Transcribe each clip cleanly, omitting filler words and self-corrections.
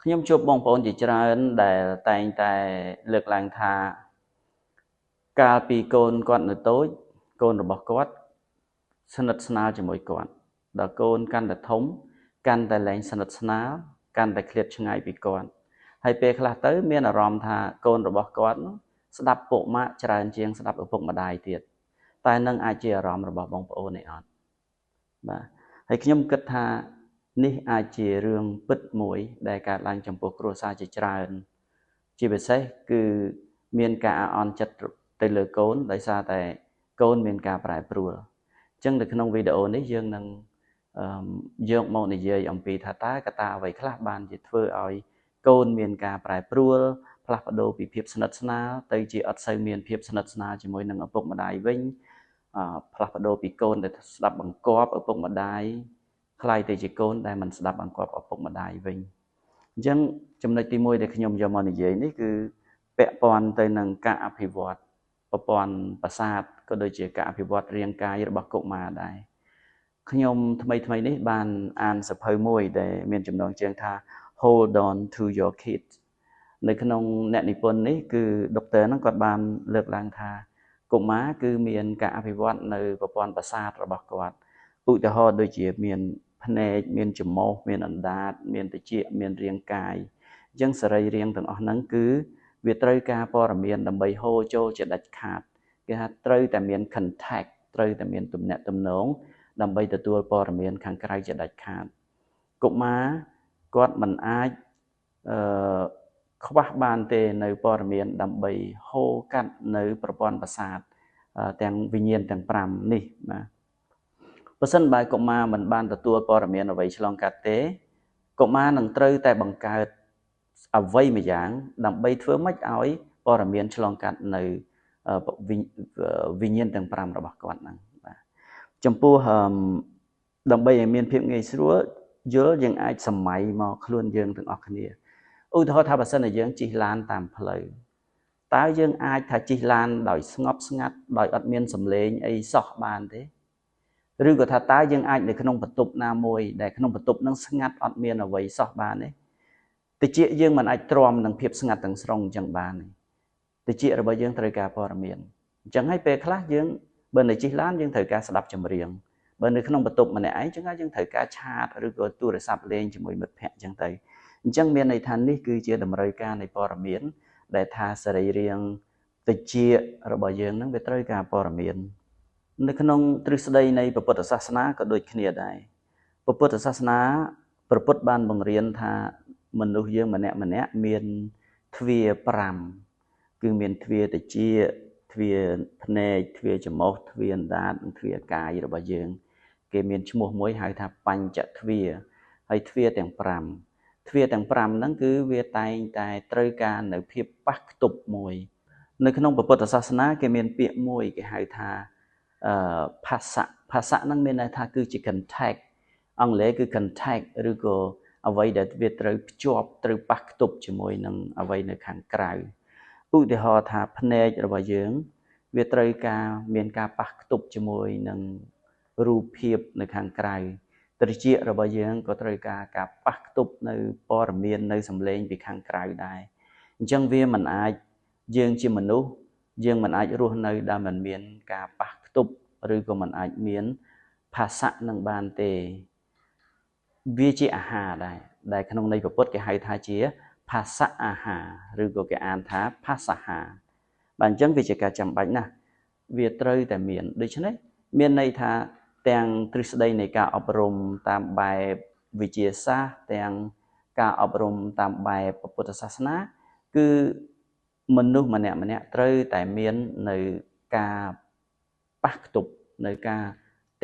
ខ្ញុំជួបបងប្អូនជាច្រើនដែលតែងតែលើកឡើងថាកាលពីកូនគាត់នៅតូចកូនរបស់គាត់ស្និទ្ធស្នាលជាមួយគាត់ដល់កូនកាន់តែធំកាន់តែលែងស្និទ្ធស្នាលកាន់តែឃ្លាតឆ្ងាយពីគាត់ហើយពេលខ្លះទៅមានអារម្មណ៍ថាកូនរបស់គាត់ស្ដាប់ពុកម៉ាក់ច្រើនជាងស្ដាប់ឪពុកម្ដាយទៀតតែនឹងអាចជាអារម្មណ៍របស់បងប្អូនឯអត់បាទហើយខ្ញុំគិតថានេះអាចជារឿងពិតមួយដែលកើតឡើងចំពោះគ្រួសារជាច្រើនជាពិសេសគឺមានការអាក់អន់ចិត្តទៅលើកូនដោយសារតែកូនមានការប្រែប្រួលអញ្ចឹងនៅក្នុងវីដេអូនេះយើងនឹងយកមកនិយាយអំពីថាតើកត្តាអ្វីខ្លះបានជាធ្វើឲ្យកូនមានការប្រែប្រួលផ្លាស់ប្ដូរពីភាពស្និទ្ធស្នាលទៅជាអត់សូវមានភាពស្និទ្ធស្នាលជាមួយនឹងឪពុកម្ដាយវិញផ្លាស់ប្ដូរពីកូនដែលស្ដាប់បង្គាប់ឪពុកម្ដាយคล้ายទៅជាកូនដែលមិនស្ដាប់បង្គាប់ឪពុកម្ដាយវិញអញ្ចឹងចំណុចទី1ដែលខ្ញុំយកមកនិយាយនេះគឺពាក់ព័ន្ធទៅនឹងការអភិវឌ្ឍប្រព័ន្ធប្រសាទក៏ដូចជាការអភិវឌ្ឍរាងកាយរបស់កុមារដែរខ្ញុំថ្មីនេះបានអានសៀវភៅមួយដែលមានចំណងជើងថា Hold on to your kids នៅក្នុងអ្នកនិពន្ធនេះគឺដុកទ័រហ្នឹងគាត់បានលើកឡើងថាកុមារគឺមានការអភិវឌ្ឍនៅប្រព័ន្ធប្រសាទរបស់គាត់ឧទាហរណ៍ដូចជាមានភ្នែកមានច្រមុះមានអណ្ដាតមានត្រចៀកមានរាងកាយអញ្ចឹងសរីរាង្គទាំងអស់ហ្នឹងគឺវាត្រូវការព័ត៌មានដើម្បីហូរចូលជាដាច់ខាតគេថាត្រូវតែមាន contact ត្រូវតែមានទំនាក់ទំនងដើម្បីទទួលព័ត៌មានខាងក្រៅជាដាច់ខាតកុមារគាត់មិនអាចខ្វះបានទេនៅព័ត៌មានដើម្បីហូរកាត់នៅប្រព័ន្ធប្រសាទទាំងវិញ្ញាណទាំង5នេះបាទបើសិនបើកុមារមិនបានទទួលព័ត៌មានអ្វីឆ្លងកាត់ទេកុមារនឹងត្រូវតែបង្កើតអ្វីមួយយ៉ាងដើម្បីធ្វើម៉េចឲ្យព័ត៌មានឆ្លងកាត់នៅវិញ្ញាណទាំង5របស់គាត់ហ្នឹងបាទចំពោះដើម្បីឲ្យមានភាពងាយស្រួលយល់យើងអាចសម័យមកខ្លួនយើងទាំងអស់គ្នាឧទាហរណ៍ថាបើសិនជាយើងជិះឡានតាមផ្លូវតើយើងអាចថាជិះឡានដោយស្ងប់ស្ងាត់ដោយអត់មានសំឡេងអីសោះបានទេឬក៏ថាតើយើងអាចនៅក្នុងបន្ទប់ណាមួយដែលក្នុងបន្ទប់ហ្នឹងស្ងាត់អត់មានអ្វីសោះបានទេតិចយើងមិនអាចទ្រាំនឹងភាពស្ងាត់ទាំងស្រុងអញ្ចឹងបានទេតិចរបស់យើងត្រូវការព័ត៌មានអញ្ចឹងហើយពេលខ្លះយើងបើនៅជិះឡានយើងត្រូវការស្ដាប់ចម្រៀងបើនៅក្នុងបន្ទប់ម្នាក់ឯងចឹងហើយយើងត្រូវការឆាតឬក៏ទូរស័ព្ទលេងជាមួយមិត្តភ័ក្តិអញ្ចឹងទៅអញ្ចឹងមានន័យថានេះគឺជាតម្រូវការនៃព័ត៌មានដែលថាសរីរាង្គតិចរបស់យើងនឹងវាត្រូវការព័ត៌មាននៅក្នុងទ្រឹស្ដីនៃពុទ្ធសាសនាក៏ដូចគ្នាដែរពុទ្ធសាសនាព្រះពុទ្ធបានបង្រៀនថាមនុស្សយើងម្នាក់មានទ្វារ5គឺមានទ្វារតិចទ្វារភ្នែកទ្វារច្រមុះទ្វារអណ្ដាតនិងទ្វារកាយរបស់យើងគេមានឈ្មោះមួយហៅថាបញ្ចទ្វារហើយទ្វារទាំង5ទ្វារទាំង5ហ្នឹងគឺវាតែងតែត្រូវការនៅភាពប៉ះខ្ទប់មួយនៅក្នុងពុទ្ធសាសនាគេមានពាក្យមួយគេហៅថាភាសៈហ្នឹងមានន័យថាគឺជា contact អង់គ្លេសគឺ contact ឬក៏អ្វីដែលវាត្រូវភ្ជាប់ត្រូវប៉ះខ្ទប់ជាមួយនឹងអ្វីនៅខាងក្រៅឧទាហរណ៍ថាភ្នែករបស់យើងវាត្រូវការមានការប៉ះខ្ទប់ជាមួយនឹងរូបភាពនៅខាងក្រៅត្រចៀករបស់យើងក៏ត្រូវការការប៉ះខ្ទប់នៅព័ត៌មាននៅសម្លេងពីខាងក្រៅដែរអញ្ចឹងវាមិនអាចយើងជាមនុស្សយើងមិនអាចរស់នៅដែលមិនមានការប៉ះខ្ទប់ឬក៏មិនអាចមានភាសៈនឹងបានទេវាជាអាហារដែរដែលក្នុងន័យពុទ្ធគេហៅថាជាភាសៈអាហារឬក៏គេអានថាភាសាហារបាទអញ្ចឹងវាជាការចាំបាច់ណាស់វាត្រូវតែមានដូច្នេះមានន័យថាទាំងទ្រឹស្ដីនៃការអប់រំតាមបែបវិទ្យាសាស្ត្រទាំងការអប់រំតាមបែបពុទ្ធសាសនាគឺមនុស្សម្នាក់ត្រូវតែមាននៅការប៉ះខ្ទប់នៅការ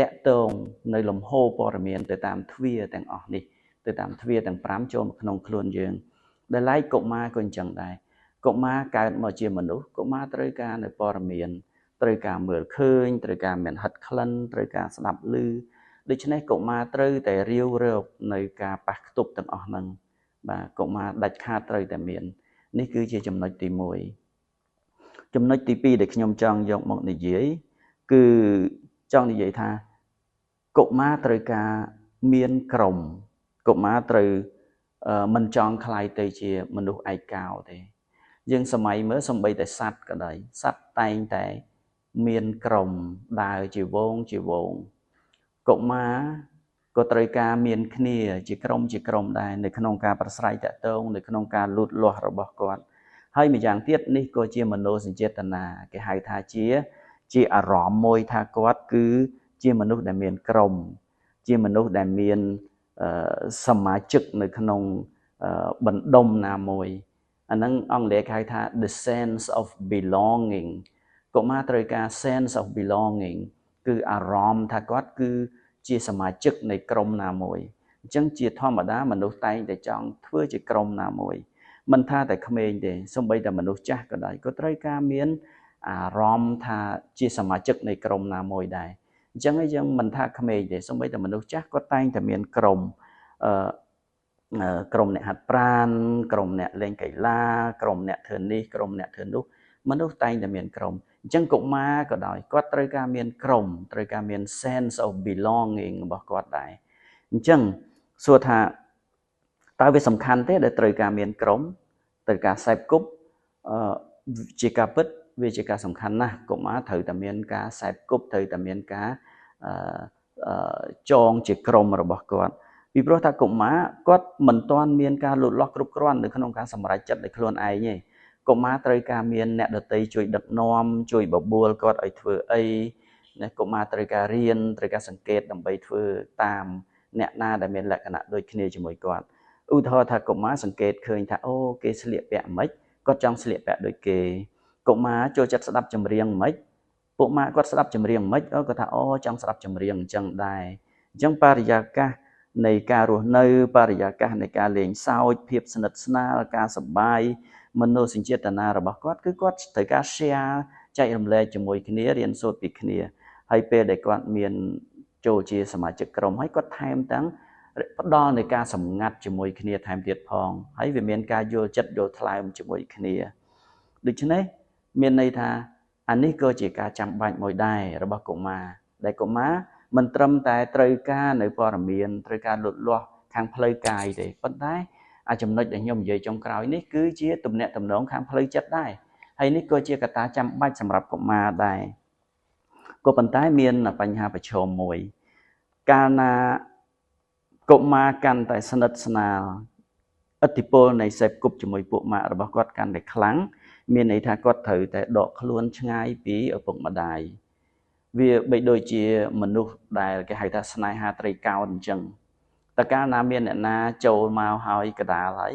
តាក់ទងនៅលំហូរព័ត៌មានទៅតាមទ្វារទាំងអស់នេះទៅតាមទ្វារទាំង5ចូលមកក្នុងខ្លួនយើងដែលឡែកកុមារក៏អញ្ចឹងដែរកុមារកើតមកជាមនុស្សកុមារត្រូវការនៅព័ត៌មានត្រូវការមើលឃើញត្រូវការមានហិតក្លិនត្រូវការស្ដាប់ឮដូច្នេះកុមារត្រូវតែរាវរកនៅការប៉ះខ្ទប់ទាំងអស់ហ្នឹងបាទកុមារដាច់ខាតត្រូវតែមាននេះគឺជាចំណុចទី1ចំណុចទី2ដែលខ្ញុំចង់យកមកនិយាយគឺចង់និយាយថាកុមារត្រូវការមានក្រុមកុមារត្រូវ mình chọn khai tới chia mình được ai cao thế nhưng sớm mai mới xong bây tại sát cái đấy sát tay tại miền còng đài chỉ vốn cũng mà có trời ca miền kia chỉ còng đàiในขนมการประสายแต่ตรงในขนมการลุดลอរបស់គាត់ហើយម្យ៉ាងទៀតនេះក៏ជាមโนសញ្ចេតនាគេហៅថាជាអារម្មណ៍មួយថាគាត់គឺជាមនុស្សដែលមានក្រុមជាមនុស្សដែលមានសមាជិកនៅក្នុងបណ្ដុំណាមួយអាហ្នឹងអង់គ្លេសគេហៅថា the sense of belonging កុមារត្រូវការ sense of belonging គឺអារម្មណ៍ថាគាត់គឺជាសមាជិកនៃក្រុមណាមួយអញ្ចឹងជាធម្មតាមនុស្សតែងតែចង់ធ្វើជាក្រុមណាមួយមិនថាតែក្មេងទេសូម្បីតែមនុស្សចាស់ក៏ដោយក៏ត្រូវការមានអារម្មណ៍ថាជាសមាជិកនៃក្រុមណាមួយដែរអញ្ចឹងយើងមិនថាក្មេងទេសូម្បីតែមនុស្សចាស់ក៏តែងតែមានក្រុមក្រុមអ្នកហាត់ប្រាណក្រុមអ្នកលេងកីឡាក្រុមអ្នកធ្វើនេះក្រុមអ្នកធ្វើនោះមនុស្សតែងតែមានក្រុមអញ្ចឹងកុមារក៏ដោយគាត់ត្រូវការមានក្រុមត្រូវការមាន sense of belonging របស់គាត់ដែរអញ្ចឹងសួរថាតើវាសំខាន់ទេដែលត្រូវការមានក្រុមត្រូវការខ្សែគប់ជាការពិតវាជាការសំខាន់ណាស់កុមារត្រូវតែមានការខ្សែគប់ត្រូវតែមានការចងជាក្រុមរបស់គាត់ពីព្រោះថាកុមារគាត់មិនទាន់មានការលូតលាស់គ្រប់គ្រាន់នៅក្នុងការសម្រេចចិត្តដោយខ្លួនឯងទេកុមារត្រូវការមានអ្នកដទៃជួយដឹកនាំជួយបបួលគាត់ឲ្យធ្វើអីណាកុមារត្រូវការរៀនត្រូវការសង្កេតដើម្បីធ្វើតាមអ្នកណាដែលមានលក្ខណៈដូចគ្នាជាមួយគាត់ឧទាហរណ៍ថាកុមារសង្កេតឃើញថាអូគេស្លៀកពាក់ម៉េចគាត់ចង់ស្លៀកពាក់ដូចគេកុមារចូលចិត្តស្ដាប់ចម្រៀងម៉េចពួកម៉ាក់គាត់ស្ដាប់ចម្រៀងម៉េចគាត់ថាអូចង់ស្ដាប់ចម្រៀងអញ្ចឹងដែរអញ្ចឹងបរិយាកាសនៃការរស់នៅបរិយាកាសនៃការលេងសើចភាពស្និទ្ធស្នាលការសប្បាយមនោសញ្ចេតនារបស់គាត់គឺគាត់ត្រូវការ share ចែករំលែកជាមួយគ្នារៀនសូត្រពីគ្នាហើយពេលដែលគាត់មានចូលជាសមាជិកក្រុមហើយគាត់ថែមទាំងផ្ដល់នៃការសម្ងាត់ជាមួយគ្នាថែមទៀតផងហើយវាមានការយល់ចិត្តយល់ថ្លើមជាមួយគ្នាដូច្នេះមានន័យថាអានេះក៏ជាការចាំបាច់មួយដែររបស់កុមារដែលកុមារមិនត្រឹមតែត្រូវការនៅព័ត៌មានត្រូវការលូតលាស់ខាងផ្លូវកាយទេប៉ុន្តែចំណុចដែលខ្ញុំនិយាយចុងក្រោយនេះគឺជាទំនាក់ទំនងខាងផ្លូវចិត្តដែរហើយនេះក៏ជាកត្តាចាំបាច់សម្រាប់កុមារដែរក៏ប៉ុន្តែមានបញ្ហាប្រឈមមួយកាលណាកុមារកាន់តែស្និទ្ធស្នាលឥទ្ធិពលនៃសេពគប់ជាមួយពួកម៉ាក់របស់គាត់កាន់តែខ្លាំងមានន័យថាគាត់ត្រូវតែដកខ្លួនឆ្ងាយពីឪពុកម្ដាយវាបីដូចជាមនុស្សដែលគេហៅថាស្នេហាត្រីកោណអញ្ចឹងតើកាលណាមានអ្នកណាចូលមកហើយកដាលហើយ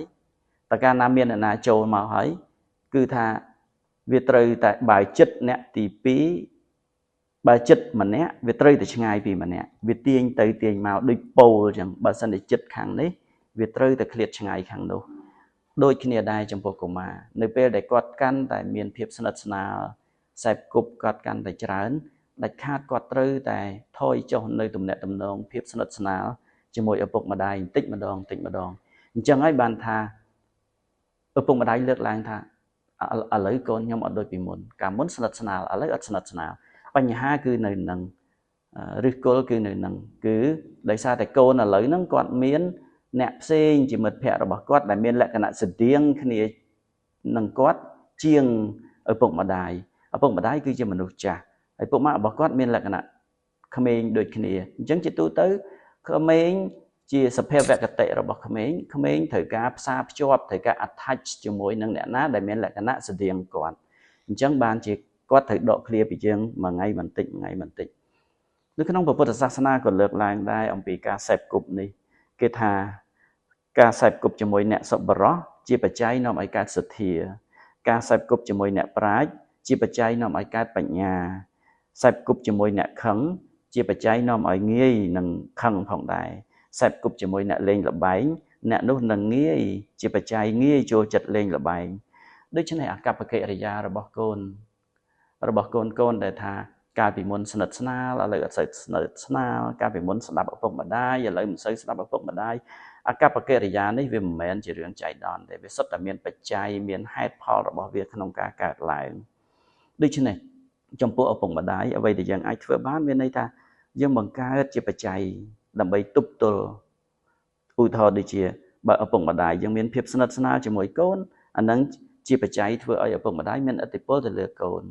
តើកាលណាមានអ្នកណាចូលមកហើយគឺថាវាត្រូវតែបើចិត្តអ្នកទី2បើចិត្តម្នាក់វាត្រូវតែឆ្ងាយពីម្នាក់វាទាញទៅទាញមកដូចពោលអញ្ចឹងបើសិនតែចិត្តខាងនេះវាត្រូវតែឃ្លាតឆ្ងាយខាងនោះដូចគ្នាដែរចំពោះកុមារនៅពេលដែលគាត់កាន់តែមានភាពស្និទ្ធស្នាលខ្សែគប់គាត់កាន់តែច្រើនដាច់ខាតគាត់ត្រូវតែថយចុះនៅទំនាក់ទំនងភាពស្និទ្ធស្នាលជាមួយឪពុកម្ដាយបន្តិចម្ដងអញ្ចឹងហើយបានថាឪពុកម្ដាយលើកឡើងថាឥឡូវកូនខ្ញុំអត់ដូចពីមុនកាលមុនស្និទ្ធស្នាលឥឡូវអត់ស្និទ្ធស្នាលបញ្ហាគឺនៅនឹងឫសគល់គឺនៅនឹងគឺដោយសារតែកូនឥឡូវហ្នឹងគាត់មានអ្នកផ្សេងជាមិត្តភ័ក្តិរបស់គាត់ដែលមានលក្ខណៈស្តៀងគ្នានឹងគាត់ជាងឪពុកម្ដាយគឺជាមនុស្សចាស់ហើយពុកម៉ាក់របស់គាត់មានលក្ខណៈក្មេងដូចគ្នាអញ្ចឹងជាទូទៅក្មេងជាសភាវគតិរបស់ក្មេងត្រូវការផ្សារភ្ជាប់ត្រូវការ attach ជាមួយនឹងអ្នកណាដែលមានលក្ខណៈស្តៀងគាត់អញ្ចឹងបានជាគាត់ត្រូវដកឃ្លាពីយើងមួយថ្ងៃបន្តិចនៅក្នុងពុទ្ធសាសនាក៏លើកឡើងដែរអំពីការសេពគប់នេះគេថាការសេពគប់ជាមួយអ្នកសប្បុរសជាបច្ច័យនាំឲ្យកើតសទ្ធាការសេពគប់ជាមួយអ្នកប្រាជ្ញជាបច្ច័យនាំឲ្យកើតបញ្ញាសេពគប់ជាមួយអ្នកខឹងជាបច្ច័យនាំឲ្យងាយនឹងខឹងផងដែរសេពគប់ជាមួយអ្នកលេងល្បែងអ្នកនោះនឹងងាយជាបច្ច័យងាយចូលចិត្តលេងល្បែងដូច្នេះអកប្បកិរិយារបស់កូនដែលថាកាលពីមុនស្និទ្ធស្នាលឥឡូវអត់សូវស្និទ្ធស្នាលកាលពីមុនស្ដាប់ឪពុកម្ដាយឥឡូវមិនសូវស្ដាប់ឪពុកម្ដាយអកប្បកិរិយានេះវាមិនមែនជារឿងចៃដន្យទេវាសុទ្ធតែមានបច្ច័យមានហេតុផលរបស់វាក្នុងការកើតឡើងដូច្នេះចំពោះឪពុកម្ដាយអ្វីដែលយើងអាចធ្វើបានមានន័យថាយើងបង្កើតជាបច្ច័យដើម្បីទប់ទល់ឧទាហរណ៍ដូចជា បើឪពុកម្ដាយយើងមានភាពស្និទ្ធស្នាលជាមួយកូនអានឹងជាបច្ច័យធ្វើឲ្យឪពុកម្ដាយមានឥទ្ធិពលទៅលើកូន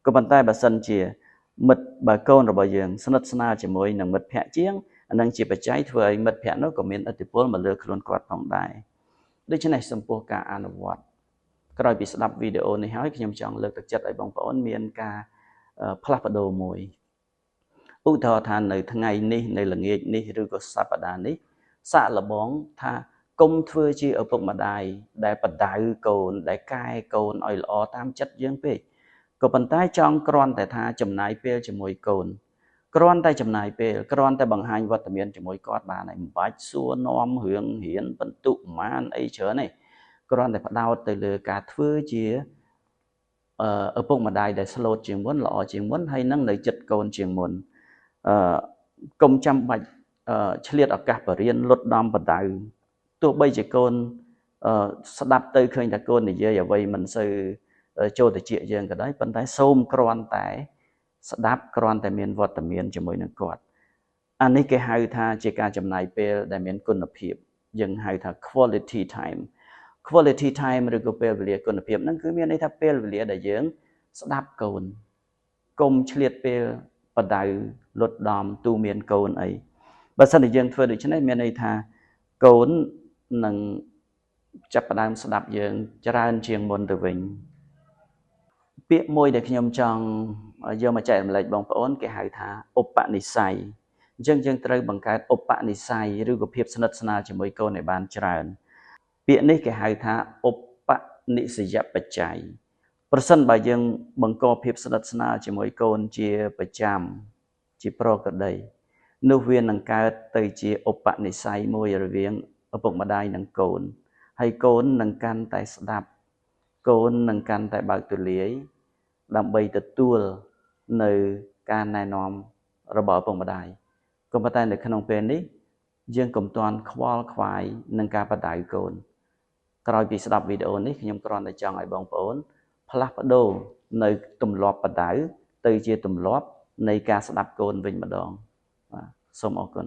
ក៏ប៉ុន្តែបើសិនជាមិត្តបើកូនរបស់យើងស្និទ្ធស្នាលជាមួយនឹងមិត្តភក្តិជាងអានឹងជាបច្ច័យធ្វើឲ្យមិត្តភក្តិនោះក៏មានឥទ្ធិពលមកលើខ្លួនគាត់ផងដែរដូច្នេះចំពោះការអនុវត្តក្រោយពីស្ដាប់វីដេអូនេះហើយខ្ញុំចង់លើកទឹកចិត្តឲ្យបងប្អូនមានការផ្លាស់ប្ដូរមួយឧទាហរណ៍ថានៅថ្ងៃនេះនៅល្ងាចនេះឬក៏សប្តាហ៍នេះសាកល្បងថាកុំធ្វើជាឪពុកម្ដាយដែលបដៅកូនដែលកែកូនឲ្យល្អតាមចិត្តយើងពេកក៏ប៉ុន្តែចង់គ្រាន់តែថាចំណាយពេលជាមួយកូនគ្រាន់តែចំណាយពេលគ្រាន់តែបង្ហាញវត្តមានជាមួយគាត់បានហើយមិនបាច់សួរនាំរឿងរៀនបន្ទុកប្រមាណអីច្រើនទេគ្រាន់តែផ្ដោតទៅលើការធ្វើជាឪពុកម្ដាយដែលស្លូតជាងមុនល្អជាងមុនហើយនឹងនៅចិត្តកូនជាងមុនកុំចាំបាច់ឆ្លៀតឱកាសបរៀនលុតដំបដៅទោះបីជាកូនស្ដាប់ទៅឃើញថាកូននិយាយអ្វីមិនសូវចូលទៅជាយើងក៏ដោយប៉ុន្តែសូមគ្រាន់តែស្ដាប់គ្រាន់តែមានវត្តមានជាមួយនឹងគាត់អានេះគេហៅថាជាការចំណាយពេលដែលមានគុណភាពយើងហៅថា quality time ឬក៏ពេលវេលាគុណភាពហ្នឹងគឺមានន័យថាពេលវេលាដែលយើងស្ដាប់កូនកុំឆ្លៀតពេលបដៅលុតដំទូមានកូនអីបើសិនជាយើងធ្វើដូច្នេះមានន័យថាកូននឹងចាប់ផ្ដើមស្ដាប់យើងច្រើនជាងមុនទៅវិញពាក្យមួយដែលខ្ញុំចង់យកមកចែករំលែកបងប្អូនគេហៅថាឧបនិស្ស័យអញ្ចឹងយើងត្រូវបង្កើតឧបនិស្ស័យឬក៏ភាពស្និទ្ធស្នាលជាមួយកូនឲ្យបានច្រើនពាក្យនេះគេហៅថាឧបនិស្សយបច្ច័យប្រសិនបើយើងបង្កភាពស្និទ្ធស្នាលជាមួយកូនជាប្រចាំជាប្រក្រតីនោះវានឹងកើតទៅជាឧបនិស្ស័យមួយរវាងឪពុកម្ដាយនិងកូនហើយកូននឹងកាន់តែស្ដាប់កូននឹងកាន់តែបើកទូលាយដើម្បីទទួលនៅការណែនាំរបស់ឪពុកម្ដាយក៏ប៉ុន្តែនៅក្នុងពេលនេះយើងកុំទាន់ខ្វល់ខ្វាយនឹងការបដៅកូនក្រោយពីស្ដាប់វីដេអូនេះខ្ញុំគ្រាន់តែចង់ឲ្យបងប្អូនផ្លាស់ប្ដូរនៅទម្លាប់បដៅទៅជាទម្លាប់នៃការស្ដាប់កូនវិញម្ដងបាទសូមអរគុណ